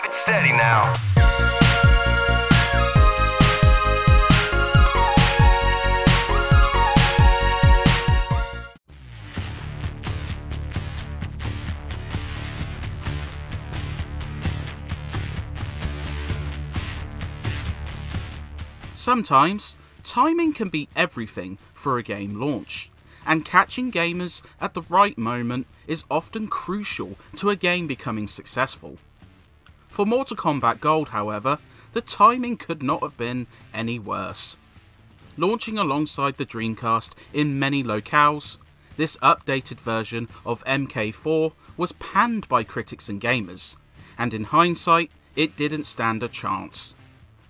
Keep it steady now. Sometimes, timing can be everything for a game launch, and catching gamers at the right moment is often crucial to a game becoming successful. For Mortal Kombat Gold, however, the timing could not have been any worse. Launching alongside the Dreamcast in many locales, this updated version of MK4 was panned by critics and gamers, and in hindsight, it didn't stand a chance.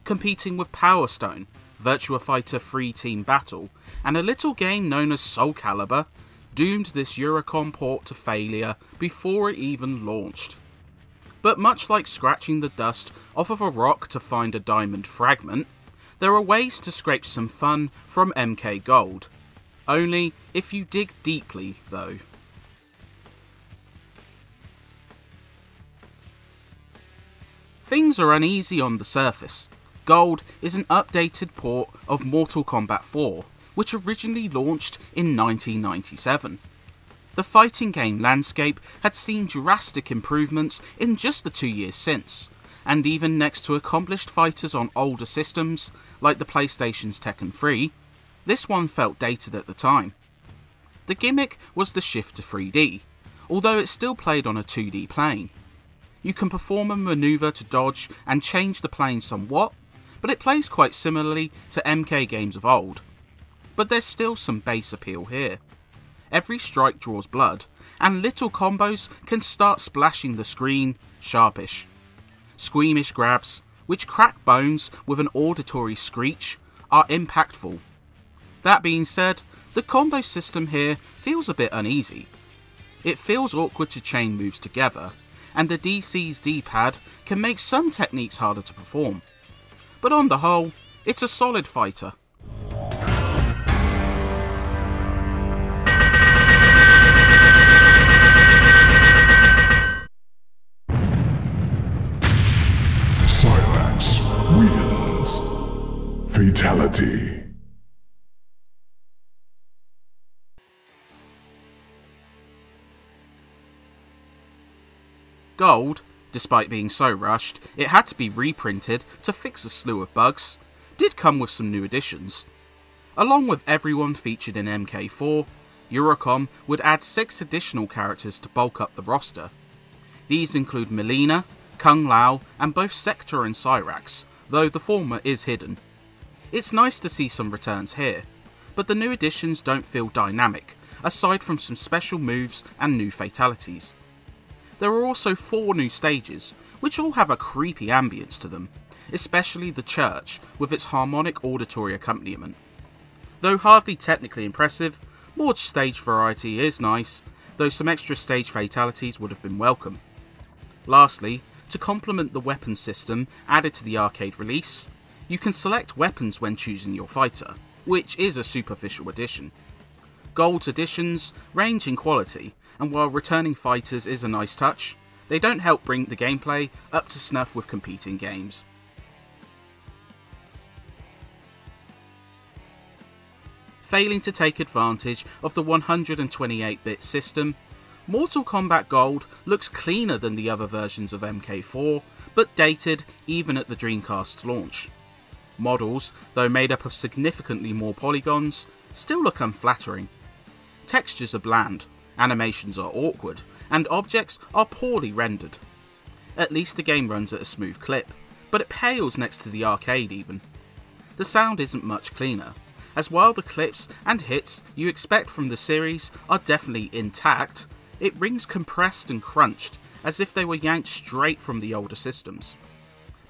Competing with Power Stone, Virtua Fighter 3 Team Battle, and a little game known as Soul Calibur, doomed this Eurocom port to failure before it even launched. But much like scratching the dust off of a rock to find a diamond fragment, there are ways to scrape some fun from MK Gold. Only if you dig deeply, though. Things are uneasy on the surface. Gold is an updated port of Mortal Kombat 4, which originally launched in 1997. The fighting game landscape had seen drastic improvements in just the 2 years since, and even next to accomplished fighters on older systems, like the PlayStation's Tekken 3, this one felt dated at the time. The gimmick was the shift to 3D, although it still played on a 2D plane. You can perform a maneuver to dodge and change the plane somewhat, but it plays quite similarly to MK games of old. But there's still some base appeal here. Every strike draws blood, and little combos can start splashing the screen sharpish. Squeamish grabs, which crack bones with an auditory screech, are impactful. That being said, the combo system here feels a bit uneasy. It feels awkward to chain moves together, and the DC's D-pad can make some techniques harder to perform. But on the whole, it's a solid fighter. Cyrax wins. Fatality. Gold, despite being so rushed it had to be reprinted to fix a slew of bugs, did come with some new additions. Along with everyone featured in MK4, Eurocom would add 6 additional characters to bulk up the roster. These include Mileena, Kung Lao, and both Sector and Cyrax, though the former is hidden. It's nice to see some returns here, but the new additions don't feel dynamic, aside from some special moves and new fatalities. There are also 4 new stages, which all have a creepy ambience to them, especially the church with its harmonic auditory accompaniment. Though hardly technically impressive, more stage variety is nice, though some extra stage fatalities would have been welcome. Lastly, to complement the weapon system added to the arcade release, you can select weapons when choosing your fighter, which is a superficial addition. Gold's additions range in quality, and while returning fighters is a nice touch, they don't help bring the gameplay up to snuff with competing games. Failing to take advantage of the 128-bit system, Mortal Kombat Gold looks cleaner than the other versions of MK4, but dated even at the Dreamcast's launch. Models, though made up of significantly more polygons, still look unflattering. Textures are bland, animations are awkward, and objects are poorly rendered. At least the game runs at a smooth clip, but it pales next to the arcade even. The sound isn't much cleaner, as while the clips and hits you expect from the series are definitely intact, it rings compressed and crunched, as if they were yanked straight from the older systems.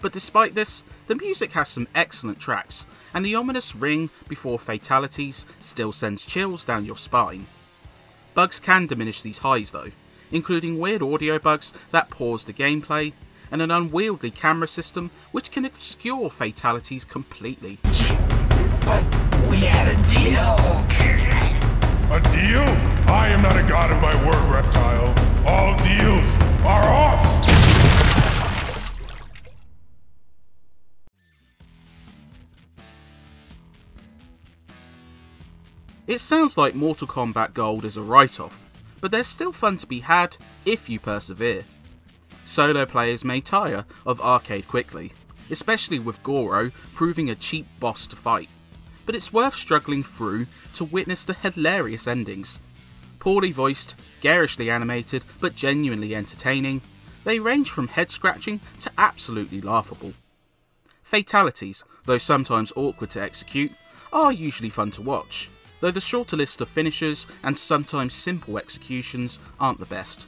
But despite this, the music has some excellent tracks, and the ominous ring before fatalities still sends chills down your spine. Bugs can diminish these highs though, including weird audio bugs that pause the gameplay, and an unwieldy camera system which can obscure fatalities completely. But we had a deal. A deal? I am not a god of my word, reptile. All deals are off! It sounds like Mortal Kombat Gold is a write-off, but there's still fun to be had if you persevere. Solo players may tire of arcade quickly, especially with Goro proving a cheap boss to fight, but it's worth struggling through to witness the hilarious endings. Poorly voiced, garishly animated, but genuinely entertaining, they range from head-scratching to absolutely laughable. Fatalities, though sometimes awkward to execute, are usually fun to watch, though the shorter list of finishers and sometimes simple executions aren't the best.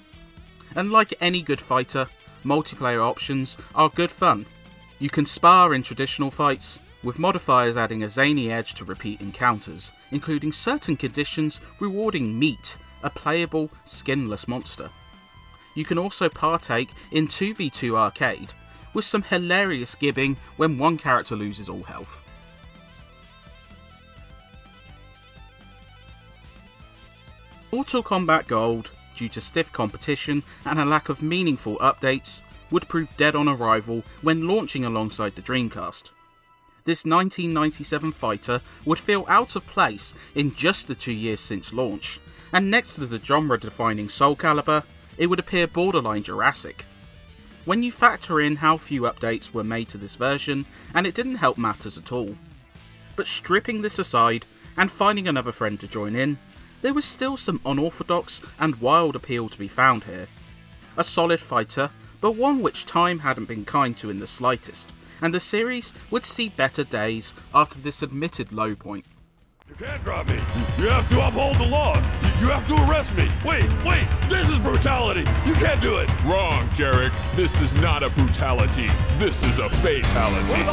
And like any good fighter, multiplayer options are good fun. You can spar in traditional fights, with modifiers adding a zany edge to repeat encounters, including certain conditions rewarding Meat, a playable, skinless monster. You can also partake in 2v2 arcade, with some hilarious gibbing when one character loses all health. Mortal Kombat Gold, due to stiff competition and a lack of meaningful updates, would prove dead on arrival when launching alongside the Dreamcast. This 1997 fighter would feel out of place in just the 2 years since launch, and next to the genre-defining Soul Calibur, it would appear borderline Jurassic. When you factor in how few updates were made to this version, and it didn't help matters at all. But stripping this aside, and finding another friend to join in, there was still some unorthodox and wild appeal to be found here. A solid fighter, but one which time hadn't been kind to in the slightest, and the series would see better days after this admitted low point. You can't drop me. You have to uphold the law. You have to arrest me. Wait, this is brutality. You can't do it. Wrong, Jarek. This is not a brutality. This is a fatality.